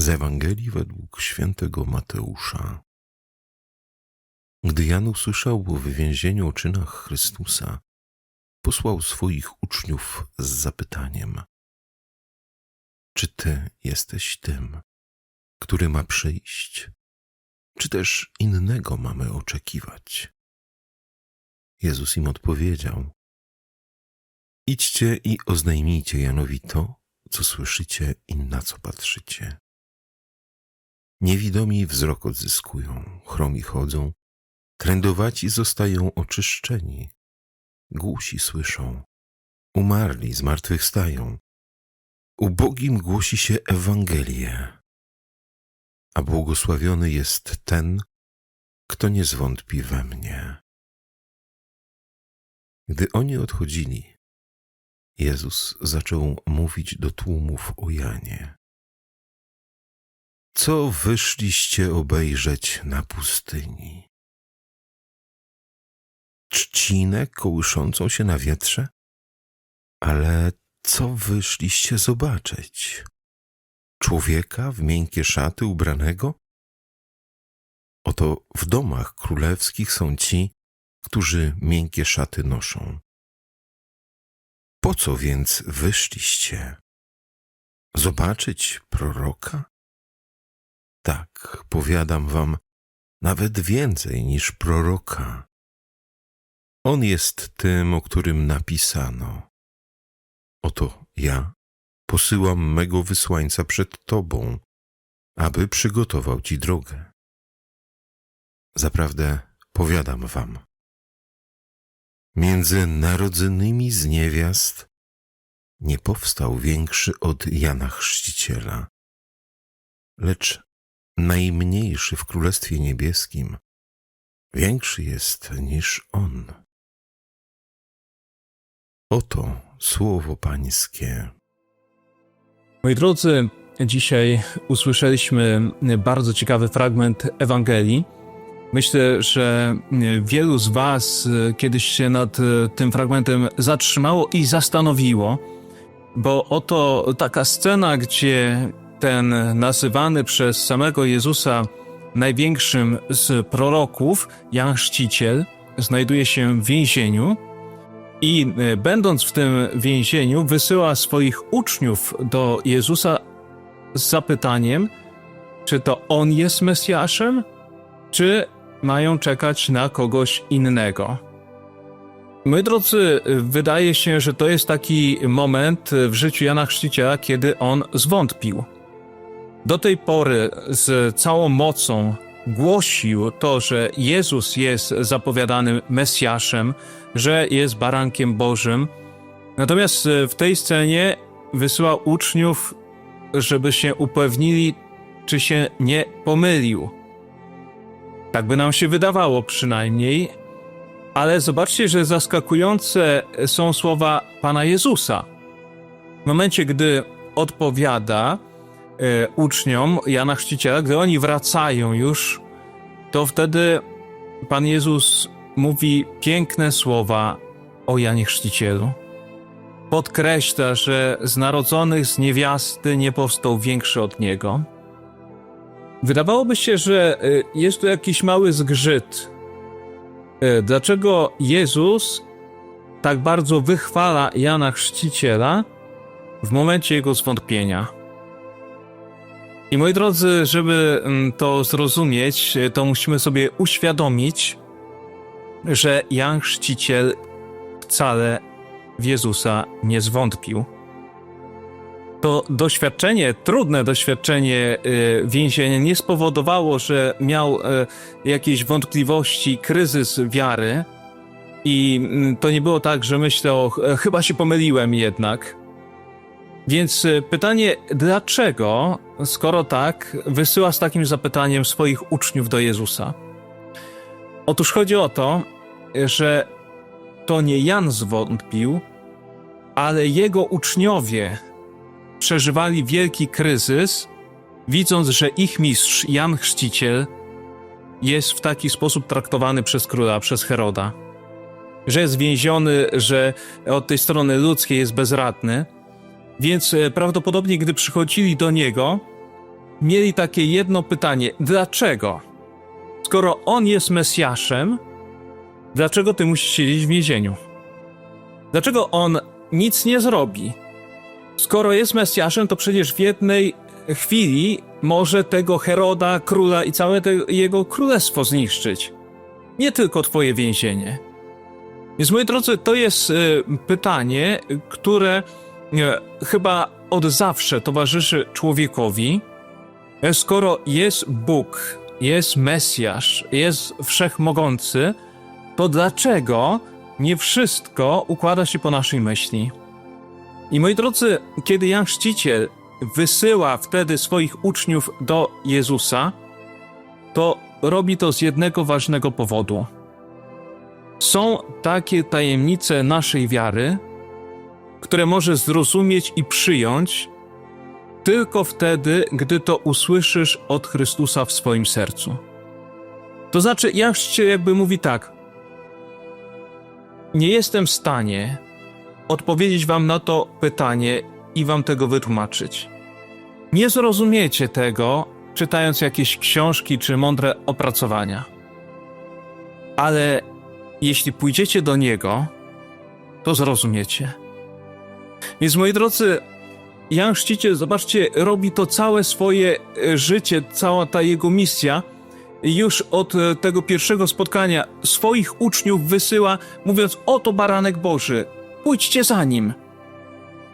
Z Ewangelii według świętego Mateusza. Gdy Jan usłyszał o wywięzieniu o czynach Chrystusa, posłał swoich uczniów z zapytaniem: czy Ty jesteś tym, który ma przyjść, czy też innego mamy oczekiwać? Jezus im odpowiedział: idźcie i oznajmijcie Janowi to, co słyszycie i na co patrzycie. Niewidomi wzrok odzyskują, chromi chodzą, trędowaci zostają oczyszczeni, głusi słyszą, umarli zmartwychwstają, ubogim głosi się Ewangelię, a błogosławiony jest ten, kto nie zwątpi we mnie. Gdy oni odchodzili, Jezus zaczął mówić do tłumów o Janie. Co wyszliście obejrzeć na pustyni? Trzcinę kołyszącą się na wietrze? Ale co wyszliście zobaczyć? Człowieka w miękkie szaty ubranego? Oto w domach królewskich są ci, którzy miękkie szaty noszą. Po co więc wyszliście? Zobaczyć proroka? Tak, powiadam wam, nawet więcej niż proroka. On jest tym, o którym napisano: oto ja posyłam mego wysłańca przed tobą, aby przygotował ci drogę. Zaprawdę powiadam wam, między narodzonymi z niewiast nie powstał większy od Jana Chrzciciela, lecz najmniejszy w Królestwie Niebieskim większy jest niż on. Oto słowo Pańskie. Moi drodzy, dzisiaj usłyszeliśmy bardzo ciekawy fragment Ewangelii. Myślę, że wielu z was kiedyś się nad tym fragmentem zatrzymało i zastanowiło, bo oto taka scena, gdzie ten nazywany przez samego Jezusa największym z proroków, Jan Chrzciciel, znajduje się w więzieniu i będąc w tym więzieniu wysyła swoich uczniów do Jezusa z zapytaniem, czy to On jest Mesjaszem, czy mają czekać na kogoś innego. Moi drodzy, wydaje się, że to jest taki moment w życiu Jana Chrzciciela, kiedy on zwątpił. Do tej pory z całą mocą głosił to, że Jezus jest zapowiadanym Mesjaszem, że jest barankiem Bożym. Natomiast w tej scenie wysyła uczniów, żeby się upewnili, czy się nie pomylił. Tak by nam się wydawało przynajmniej, ale zobaczcie, że zaskakujące są słowa Pana Jezusa. W momencie, gdy odpowiada uczniom Jana Chrzciciela, gdy oni wracają już, to wtedy Pan Jezus mówi piękne słowa o Janie Chrzcicielu. Podkreśla, że z narodzonych z niewiasty nie powstał większy od niego. Wydawałoby się, że jest tu jakiś mały zgrzyt. Dlaczego Jezus tak bardzo wychwala Jana Chrzciciela w momencie jego zwątpienia? I moi drodzy, żeby to zrozumieć, to musimy sobie uświadomić, że Jan Chrzciciel wcale w Jezusa nie zwątpił. To doświadczenie, trudne doświadczenie więzienia nie spowodowało, że miał jakieś wątpliwości, kryzys wiary i to nie było tak, że myślał, chyba się pomyliłem jednak. Więc pytanie, dlaczego, skoro tak, wysyła z takim zapytaniem swoich uczniów do Jezusa? Otóż chodzi o to, że to nie Jan zwątpił, ale jego uczniowie przeżywali wielki kryzys, widząc, że ich mistrz Jan Chrzciciel jest w taki sposób traktowany przez króla, przez Heroda. Że jest więziony, że od tej strony ludzkiej jest bezradny. Więc prawdopodobnie, gdy przychodzili do niego, mieli takie jedno pytanie. Dlaczego? Skoro on jest Mesjaszem, dlaczego ty musisz siedzieć w więzieniu? Dlaczego on nic nie zrobi? Skoro jest Mesjaszem, to przecież w jednej chwili może tego Heroda, króla i całe jego królestwo zniszczyć. Nie tylko twoje więzienie. Więc, moi drodzy, to jest pytanie, które chyba od zawsze towarzyszy człowiekowi. Skoro jest Bóg, jest Mesjasz, jest Wszechmogący, to dlaczego nie wszystko układa się po naszej myśli? I, moi drodzy, kiedy Jan Chrzciciel wysyła wtedy swoich uczniów do Jezusa, to robi to z jednego ważnego powodu. Są takie tajemnice naszej wiary, które może zrozumieć i przyjąć tylko wtedy, gdy to usłyszysz od Chrystusa w swoim sercu. To znaczy, Jan Chrzciciel jakby mówi tak: nie jestem w stanie odpowiedzieć wam na to pytanie i wam tego wytłumaczyć. Nie zrozumiecie tego, czytając jakieś książki czy mądre opracowania. Ale jeśli pójdziecie do Niego, to zrozumiecie. Więc, moi drodzy, Jan Chrzciciel, zobaczcie, robi to całe swoje życie, cała ta jego misja. Już od tego pierwszego spotkania swoich uczniów wysyła, mówiąc: oto baranek Boży, pójdźcie za Nim.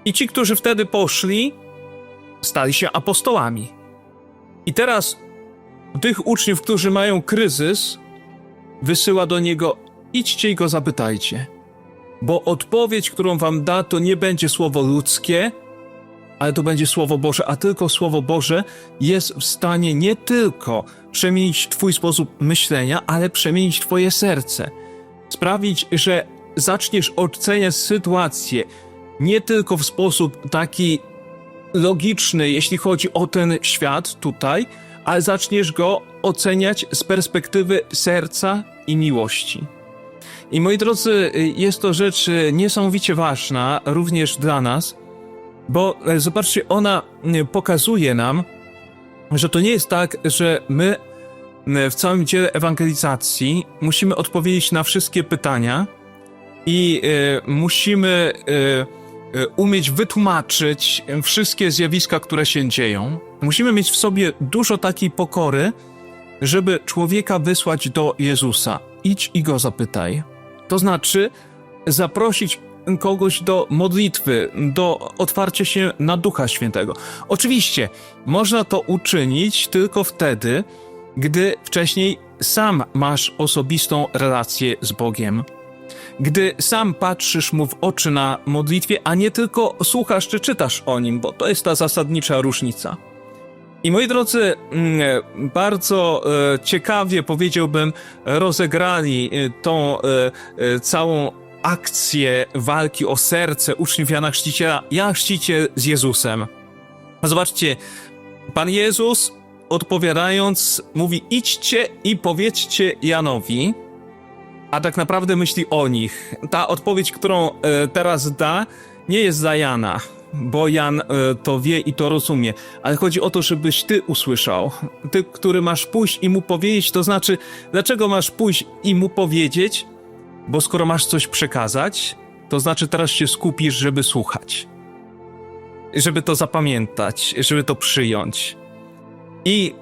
I ci, którzy wtedy poszli, stali się apostołami. I teraz tych uczniów, którzy mają kryzys, wysyła do Niego: idźcie i Go zapytajcie. Bo odpowiedź, którą wam da, to nie będzie słowo ludzkie, ale to będzie Słowo Boże, a tylko Słowo Boże jest w stanie nie tylko przemienić twój sposób myślenia, ale przemienić twoje serce. Sprawić, że zaczniesz oceniać sytuację nie tylko w sposób taki logiczny, jeśli chodzi o ten świat tutaj, ale zaczniesz go oceniać z perspektywy serca i miłości. I, moi drodzy, jest to rzecz niesamowicie ważna również dla nas, bo zobaczcie, ona pokazuje nam, że to nie jest tak, że my w całym dziele ewangelizacji musimy odpowiedzieć na wszystkie pytania i musimy umieć wytłumaczyć wszystkie zjawiska, które się dzieją. Musimy mieć w sobie dużo takiej pokory, żeby człowieka wysłać do Jezusa. Idź i Go zapytaj. To znaczy zaprosić kogoś do modlitwy, do otwarcia się na Ducha Świętego. Oczywiście można to uczynić tylko wtedy, gdy wcześniej sam masz osobistą relację z Bogiem. Gdy sam patrzysz Mu w oczy na modlitwie, a nie tylko słuchasz czy czytasz o Nim, bo to jest ta zasadnicza różnica. I, moi drodzy, bardzo ciekawie, powiedziałbym, rozegrali tą całą akcję walki o serce uczniów Jana Chrzciciela, Jan Chrzciciel z Jezusem. Zobaczcie, Pan Jezus, odpowiadając, mówi: idźcie i powiedzcie Janowi, a tak naprawdę myśli o nich. Ta odpowiedź, którą teraz da, nie jest za Jana, bo Jan to wie i to rozumie, ale chodzi o to, żebyś ty usłyszał. Ty, który masz pójść i mu powiedzieć, to znaczy, dlaczego masz pójść i mu powiedzieć? Bo skoro masz coś przekazać, to znaczy teraz się skupisz, żeby słuchać. Żeby to zapamiętać, żeby to przyjąć. I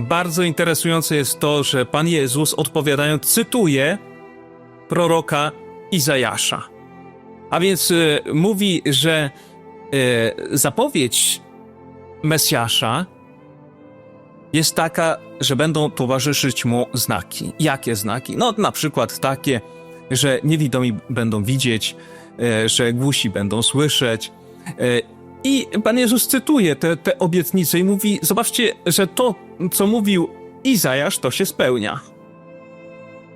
bardzo interesujące jest to, że Pan Jezus, odpowiadając, cytuje proroka Izajasza. A więc mówi, że zapowiedź Mesjasza jest taka, że będą towarzyszyć mu znaki. Jakie znaki? No, na przykład takie, że niewidomi będą widzieć, że głusi będą słyszeć. I Pan Jezus cytuje te obietnice i mówi: zobaczcie, że to, co mówił Izajasz, to się spełnia.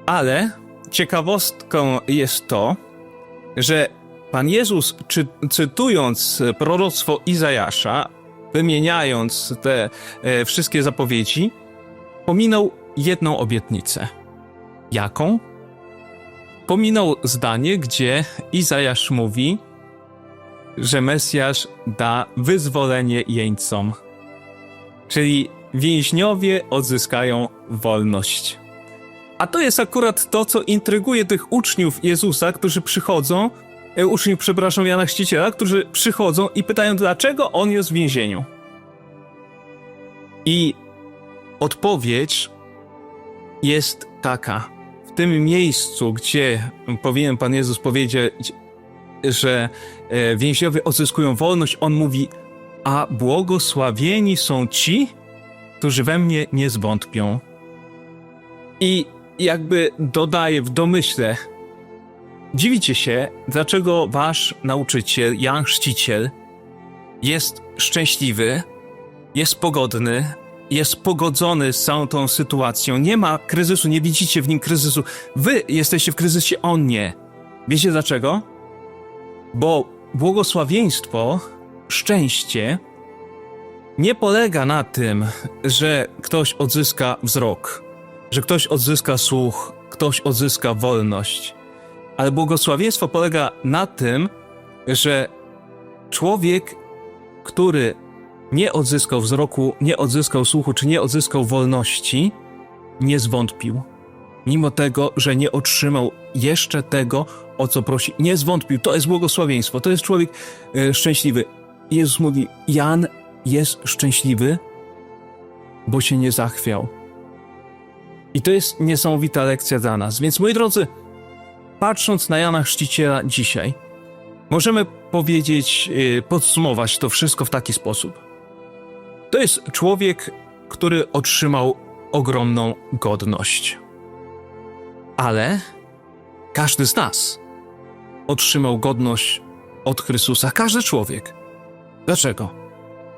Ale ciekawostką jest to, że Pan Jezus, cytując proroctwo Izajasza, wymieniając te wszystkie zapowiedzi, pominął jedną obietnicę. Jaką? Pominął zdanie, gdzie Izajasz mówi, że Mesjasz da wyzwolenie jeńcom. Czyli więźniowie odzyskają wolność. A to jest akurat to, co intryguje tych uczniów Jezusa, którzy przychodzą, Jana Chrzciciela, którzy przychodzą i pytają, dlaczego on jest w więzieniu. I odpowiedź jest taka. W tym miejscu, gdzie powinien Pan Jezus powiedzieć, że więźniowie odzyskują wolność, on mówi, a błogosławieni są ci, którzy we mnie nie zwątpią. I jakby dodaje w domyśle, dziwicie się, dlaczego wasz nauczyciel, Jan Chrzciciel, jest szczęśliwy, jest pogodny, jest pogodzony z całą tą sytuacją. Nie ma kryzysu, nie widzicie w nim kryzysu. Wy jesteście w kryzysie, on nie. Wiecie dlaczego? Bo błogosławieństwo, szczęście nie polega na tym, że ktoś odzyska wzrok, że ktoś odzyska słuch, ktoś odzyska wolność. Ale błogosławieństwo polega na tym, że człowiek, który nie odzyskał wzroku, nie odzyskał słuchu, czy nie odzyskał wolności, nie zwątpił. Mimo tego, że nie otrzymał jeszcze tego, o co prosi. Nie zwątpił. To jest błogosławieństwo. To jest człowiek szczęśliwy. Jezus mówi, Jan jest szczęśliwy, bo się nie zachwiał. I to jest niesamowita lekcja dla nas. Więc moi drodzy, patrząc na Jana Chrzciciela dzisiaj, możemy powiedzieć, podsumować to wszystko w taki sposób. To jest człowiek, który otrzymał ogromną godność. Ale każdy z nas otrzymał godność od Chrystusa. Każdy człowiek. Dlaczego?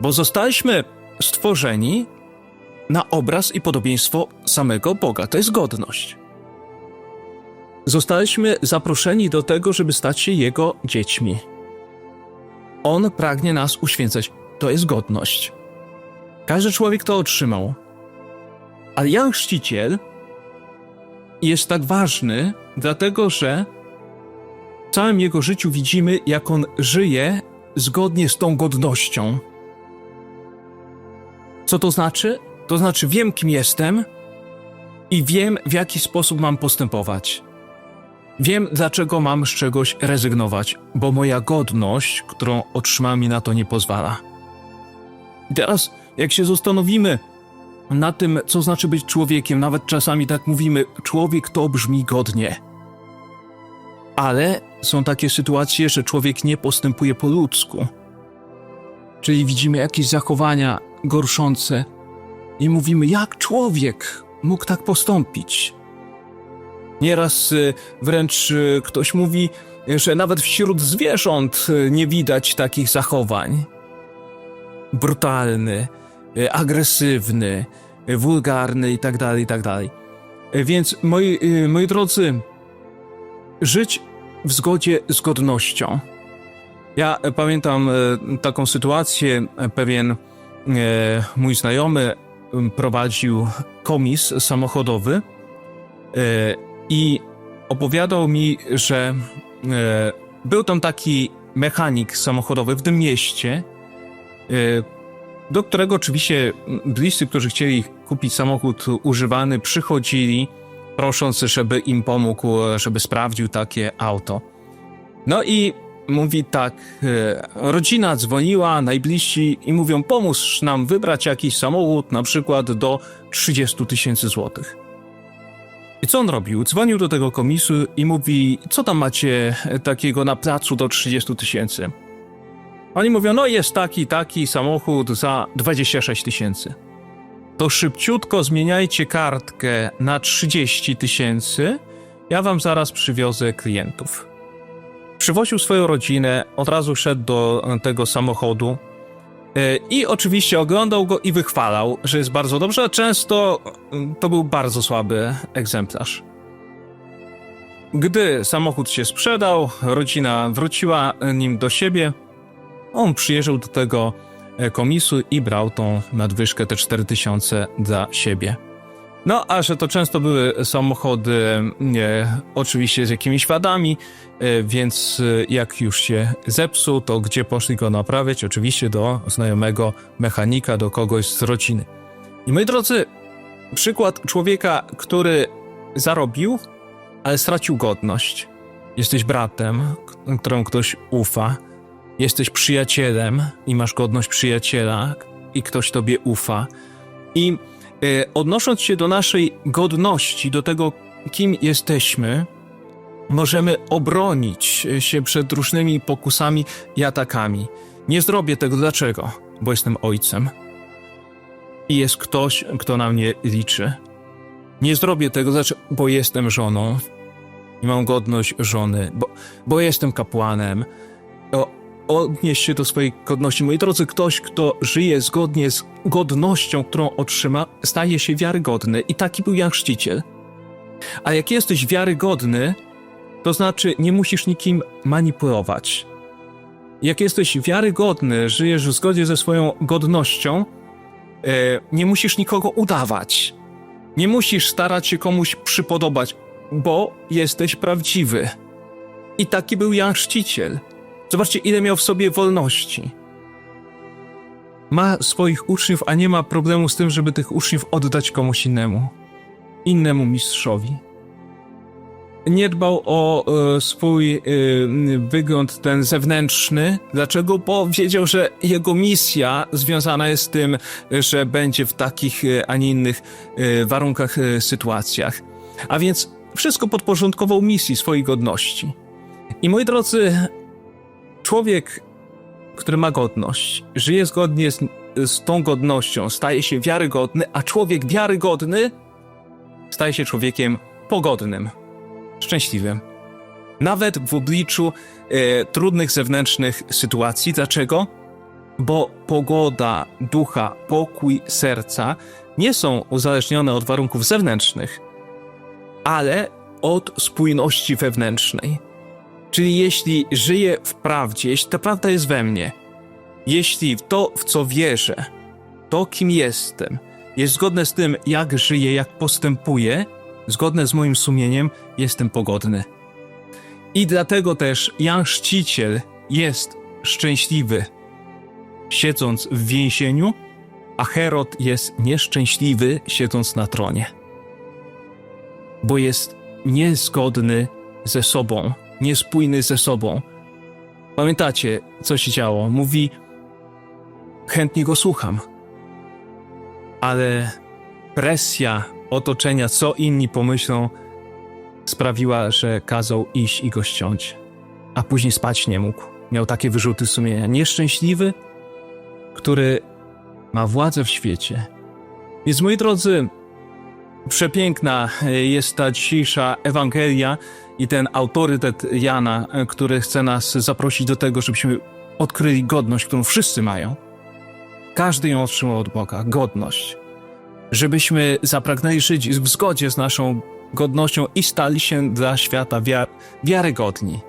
Bo zostaliśmy stworzeni na obraz i podobieństwo samego Boga. To jest godność. Zostaliśmy zaproszeni do tego, żeby stać się Jego dziećmi. On pragnie nas uświęcać. To jest godność. Każdy człowiek to otrzymał. Ale Jan Chrzciciel jest tak ważny, dlatego że w całym jego życiu widzimy, jak on żyje zgodnie z tą godnością. Co to znaczy? To znaczy, wiem, kim jestem i wiem, w jaki sposób mam postępować. Wiem, dlaczego mam z czegoś rezygnować, bo moja godność, którą otrzymałem, mi na to nie pozwala. I teraz, jak się zastanowimy na tym, co znaczy być człowiekiem, nawet czasami tak mówimy, człowiek to brzmi godnie. Ale są takie sytuacje, że człowiek nie postępuje po ludzku. Czyli widzimy jakieś zachowania gorszące i mówimy, jak człowiek mógł tak postąpić. Nieraz wręcz ktoś mówi, że nawet wśród zwierząt nie widać takich zachowań. Brutalny, agresywny, wulgarny i tak dalej, i tak dalej. Więc moi drodzy, żyć w zgodzie z godnością. Ja pamiętam taką sytuację, pewien mój znajomy prowadził komis samochodowy i opowiadał mi, że był tam taki mechanik samochodowy w tym mieście, do którego oczywiście bliscy, którzy chcieli kupić samochód używany, przychodzili, prosząc, żeby im pomógł, żeby sprawdził takie auto. No i mówi tak, rodzina dzwoniła, najbliżsi i mówią, pomóż nam wybrać jakiś samochód, na przykład do 30 000 złotych. I co on robił? Dzwonił do tego komisu i mówi, co tam macie takiego na placu do 30 000? Oni mówią, no jest taki samochód za 26 000. To szybciutko zmieniajcie kartkę na 30 000, ja wam zaraz przywiozę klientów. Przywoził swoją rodzinę, od razu szedł do tego samochodu i oczywiście oglądał go i wychwalał, że jest bardzo dobrze, a często to był bardzo słaby egzemplarz. Gdy samochód się sprzedał, rodzina wróciła nim do siebie, on przyjeżdżał do tego komisu i brał tą nadwyżkę, te 4000 dla siebie. No, a że to często były samochody oczywiście z jakimiś wadami, więc jak już się zepsuł, to gdzie poszli go naprawiać? Oczywiście do znajomego mechanika, do kogoś z rodziny. I moi drodzy, przykład człowieka, który zarobił, ale stracił godność. Jesteś bratem, któremu ktoś ufa. Jesteś przyjacielem i masz godność przyjaciela i ktoś tobie ufa. I odnosząc się do naszej godności, do tego, kim jesteśmy, możemy obronić się przed różnymi pokusami i atakami. Nie zrobię tego. Dlaczego? Bo jestem ojcem. I jest ktoś, kto na mnie liczy. Nie zrobię tego, bo jestem żoną i mam godność żony, bo jestem kapłanem. Odnieś się do swojej godności. Moi drodzy, ktoś, kto żyje zgodnie z godnością, którą otrzyma, staje się wiarygodny. I taki był Jan Chrzciciel. A jak jesteś wiarygodny, to znaczy nie musisz nikim manipulować. Jak jesteś wiarygodny, żyjesz w zgodzie ze swoją godnością, nie musisz nikogo udawać. Nie musisz starać się komuś przypodobać, bo jesteś prawdziwy. I taki był Jan Chrzciciel. Zobaczcie, ile miał w sobie wolności. Ma swoich uczniów, a nie ma problemu z tym, żeby tych uczniów oddać komuś innemu mistrzowi. Nie dbał o swój wygląd ten zewnętrzny. Dlaczego? Bo wiedział, że jego misja związana jest z tym, że będzie w takich, a nie innych warunkach, sytuacjach. A więc wszystko podporządkował misji swojej godności. I moi drodzy, człowiek, który ma godność, żyje zgodnie z tą godnością, staje się wiarygodny, a człowiek wiarygodny staje się człowiekiem pogodnym, szczęśliwym. Nawet w obliczu trudnych zewnętrznych sytuacji. Dlaczego? Bo pogoda ducha, pokój serca nie są uzależnione od warunków zewnętrznych, ale od spójności wewnętrznej. Czyli jeśli żyję w prawdzie, jeśli ta prawda jest we mnie, jeśli to, w co wierzę, to, kim jestem, jest zgodne z tym, jak żyję, jak postępuję, zgodne z moim sumieniem, jestem pogodny. I dlatego też Jan Chrzciciel jest szczęśliwy, siedząc w więzieniu, a Herod jest nieszczęśliwy, siedząc na tronie. Bo jest niezgodny ze sobą, niespójny ze sobą. Pamiętacie, co się działo? Mówi, chętnie go słucham, ale presja otoczenia, co inni pomyślą, sprawiła, że kazał iść i go ściąć, a później spać nie mógł. Miał takie wyrzuty sumienia. Nieszczęśliwy, który ma władzę w świecie. Więc, moi drodzy, przepiękna jest ta dzisiejsza Ewangelia i ten autorytet Jana, który chce nas zaprosić do tego, żebyśmy odkryli godność, którą wszyscy mają. Każdy ją otrzymał od Boga, godność. Żebyśmy zapragnęli żyć w zgodzie z naszą godnością i stali się dla świata wiarygodni.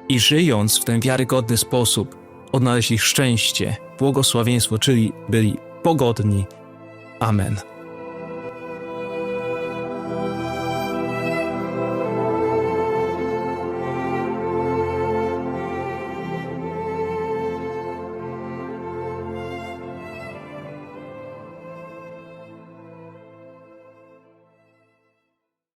I żyjąc w ten wiarygodny sposób, odnaleźli szczęście, błogosławieństwo, czyli byli pogodni. Amen.